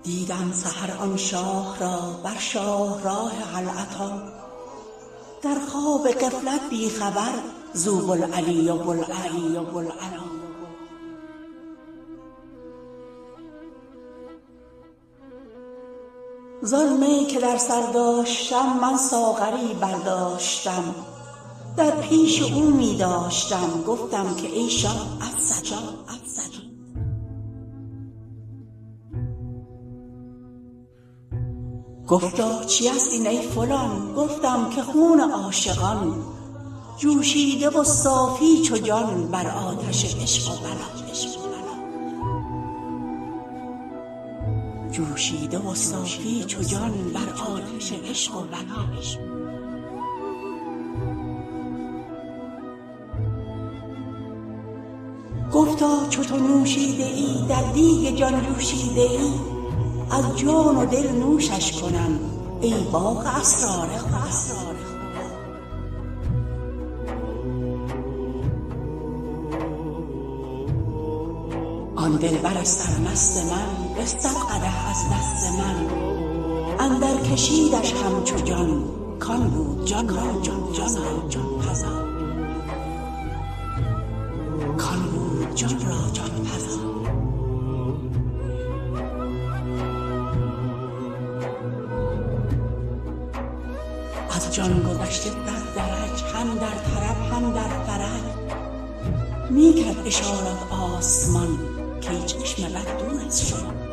دیدم سحر آن شاه را بر شاهراه العطا، در خواب غفلت بی خبر زو بوالعلی و بوالعلا. زان می که در سر داشتم من ساغری برداشتم، در پیش او می داشتم گفتم که ای شاه افضل. گفتا چی است این ای فلان؟ گفتم که خون عاشقان جوشیده و صافی چو جان بر آتش عشق و ولا. جوشیده و صافی چو جان بر آتش عشق و ولا. گفتا چو تو نوشیده ای در دیگ جان جوشیده ای، از جان و دل نوشش کنم ای باغ اسرار خدا. آن دلبر سرمست من بستد قدح از دست من، اندر کشیدش همچو جان کان بود جان را جان پزا. کان بود جان را جان پزا. از جان گذشته در درج هم در طرب هم در فرج، می کرد اشارت آسمان کای چشم بد دور از شما.